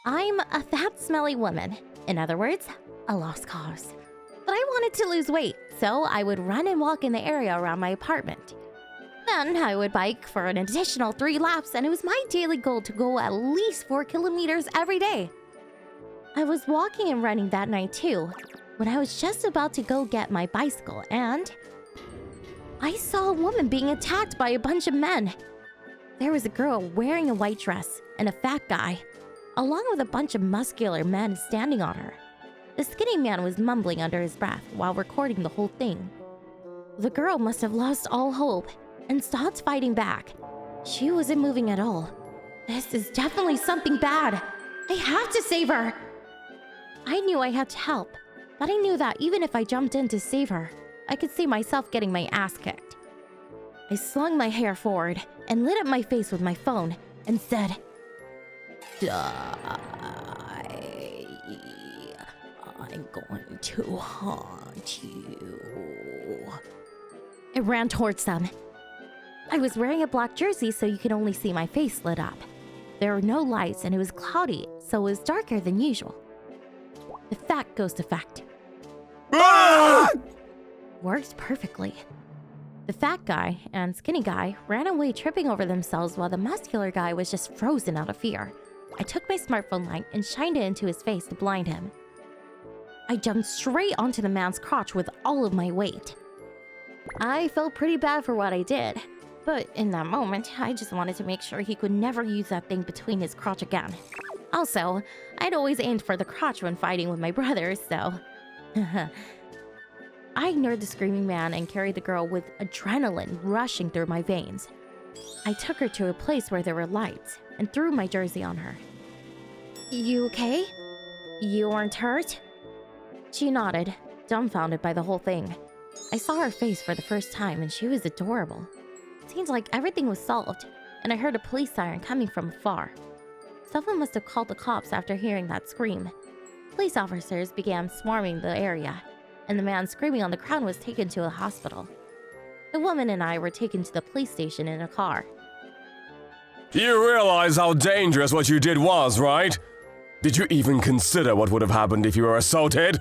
I'm a fat, smelly woman. In other words, a lost cause. But I wanted to lose weight, so I would run and walk in the area around my apartment. Then I would bike for an additional 3 laps, and it was my daily goal to go at least 4 kilometers every day. I was walking and running that night too, when I was just about to go get my bicycle, and I saw a woman being attacked by a bunch of men. There was a girl wearing a white dress and a fat guy, along with a bunch of muscular men standing on her. The skinny man was mumbling under his breath while recording the whole thing. The girl must have lost all hope and stopped fighting back. She wasn't moving at all. This is definitely something bad. I have to save her. I knew I had to help, but I knew that even if I jumped in to save her, I could see myself getting my ass kicked. I slung my hair forward and lit up my face with my phone and said, "Die. I'm going to haunt you." I ran towards them. I was wearing a black jersey, so you could only see my face lit up. There were no lights and it was cloudy, so it was darker than usual. The fat ghost effect worked perfectly. The fat guy and skinny guy ran away tripping over themselves while the muscular guy was just frozen out of fear. I took my smartphone light and shined it into his face to blind him. I jumped straight onto the man's crotch with all of my weight. I felt pretty bad for what I did, but in that moment, I just wanted to make sure he could never use that thing between his crotch again. Also, I'd always aimed for the crotch when fighting with my brothers, so... I ignored the screaming man and carried the girl with adrenaline rushing through my veins. I took her to a place where there were lights and threw my jersey on her. "You okay? You weren't hurt?" She nodded, dumbfounded by the whole thing. I saw her face for the first time and she was adorable. It seemed like everything was solved, and I heard a police siren coming from afar. Someone must have called the cops after hearing that scream. Police officers began swarming the area, and the man screaming on the ground was taken to a hospital. The woman and I were taken to the police station in a car. You realize how dangerous what you did was, right? Did you even consider what would have happened if you were assaulted?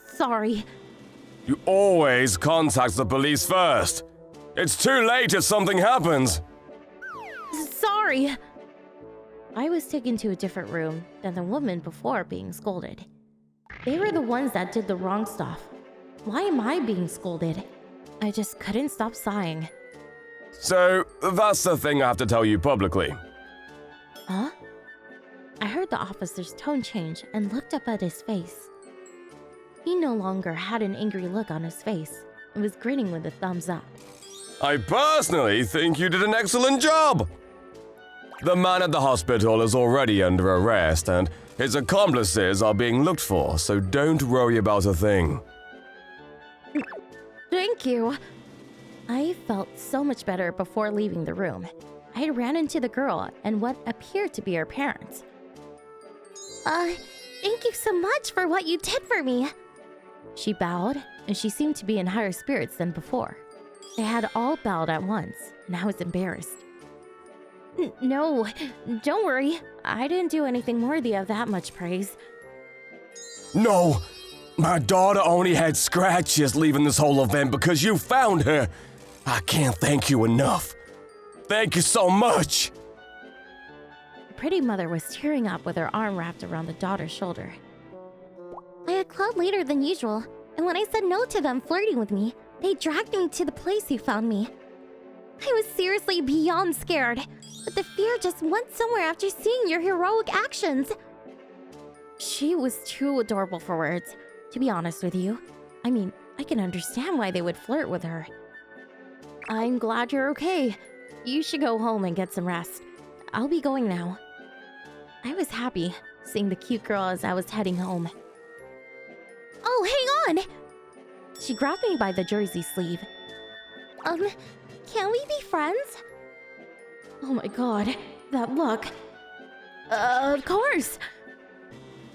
Sorry. You always contact the police first. It's too late if something happens. Sorry. I was taken to a different room than the woman before being scolded. They were the ones that did the wrong stuff. Why am I being scolded? I just couldn't stop sighing. So, that's the thing I have to tell you publicly. Huh? I heard the officer's tone change and looked up at his face. He no longer had an angry look on his face and was grinning with a thumbs up. I personally think you did an excellent job. The man at the hospital is already under arrest and his accomplices are being looked for, so don't worry about a thing. Thank you. I felt so much better before leaving the room. I ran into the girl and what appeared to be her parents. Thank you so much for what you did for me. She bowed, and she seemed to be in higher spirits than before. They had all bowed at once, and I was embarrassed. No, don't worry. I didn't do anything worthy of that much praise. No, my daughter only had scratches leaving this whole event because you found her. I can't thank you enough. Thank you so much. The pretty mother was tearing up with her arm wrapped around the daughter's shoulder. I had called later than usual, and when I said no to them flirting with me, they dragged me to the place you found me. I was seriously beyond scared, but the fear just went somewhere after seeing your heroic actions. She was too adorable for words, to be honest with you. I mean, I can understand why they would flirt with her. I'm glad you're okay. You should go home and get some rest. I'll be going now. I was happy, seeing the cute girl as I was heading home. Oh, hang on! She grabbed me by the jersey sleeve. Can we be friends? Oh my god, that look. Of course!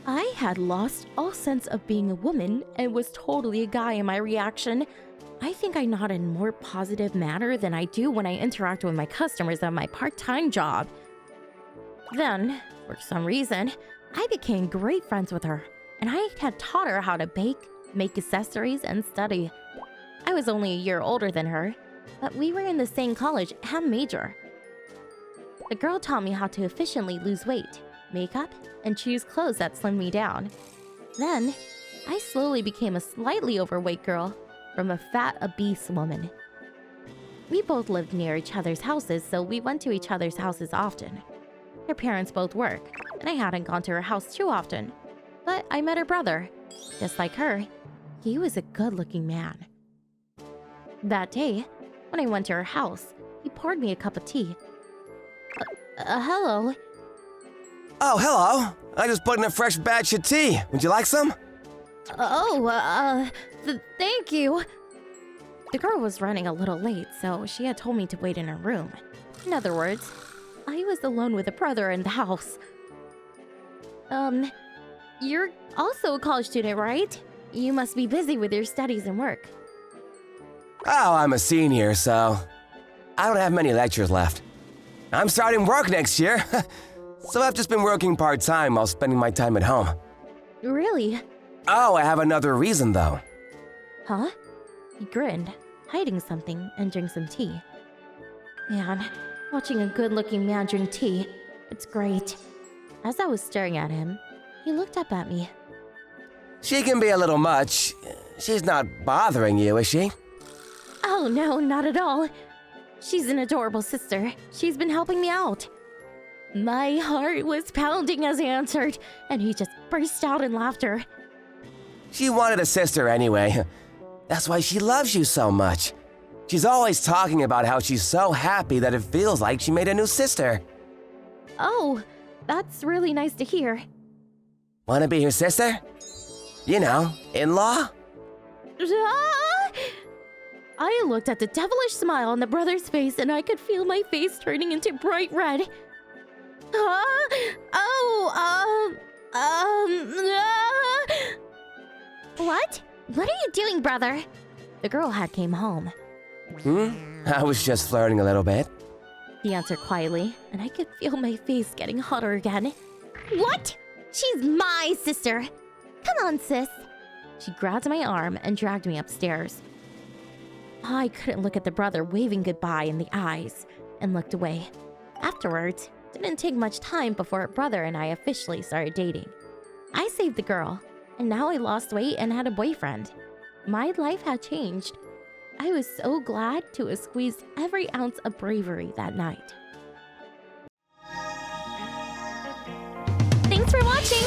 I had lost all sense of being a woman and was totally a guy in my reaction. I think I nod in a more positive manner than I do when I interact with my customers at my part-time job. Then, for some reason, I became great friends with her, and I had taught her how to bake, make accessories, and study. I was only a year older than her, but we were in the same college and major. The girl taught me how to efficiently lose weight, make up, and choose clothes that slimmed me down. Then, I slowly became a slightly overweight girl from a fat, obese woman. We both lived near each other's houses, so we went to each other's houses often. Her parents both work, and I hadn't gone to her house too often. But I met her brother. Just like her, he was a good-looking man. That day, when I went to her house, he poured me a cup of tea. Hello. Oh, hello. I just put in a fresh batch of tea. Would you like some? Thank you. The girl was running a little late, so she had told me to wait in her room. In other words, I was alone with a brother in the house. You're also a college student, right? You must be busy with your studies and work. Oh, I'm a senior, so I don't have many lectures left. I'm starting work next year, so I've just been working part-time while spending my time at home. Really? Oh, I have another reason, though. Huh? He grinned, hiding something, and drank some tea. Man, watching a good-looking man drink tea, it's great. As I was staring at him, he looked up at me. She can be a little much. She's not bothering you, is she? Oh no, not at all. She's an adorable sister. She's been helping me out. My heart was pounding as he answered, and he just burst out in laughter. She wanted a sister anyway. That's why she loves you so much. She's always talking about how she's so happy that it feels like she made a new sister. Oh, that's really nice to hear. Want to be her sister? You know, in-law? I looked at the devilish smile on the brother's face, and I could feel my face turning into bright red. What? What are you doing, brother? The girl had came home. I was just flirting a little bit. He answered quietly, and I could feel my face getting hotter again. What? She's my sister. Come on, sis. She grabbed my arm and dragged me upstairs. I couldn't look at the brother waving goodbye in the eyes and looked away. Afterwards, it didn't take much time before brother and I officially started dating. I saved the girl, and now I lost weight and had a boyfriend. My life had changed. I was so glad to have squeezed every ounce of bravery that night. Thanks for watching!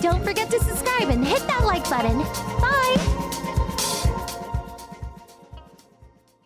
Don't forget to subscribe and hit that like button. Bye!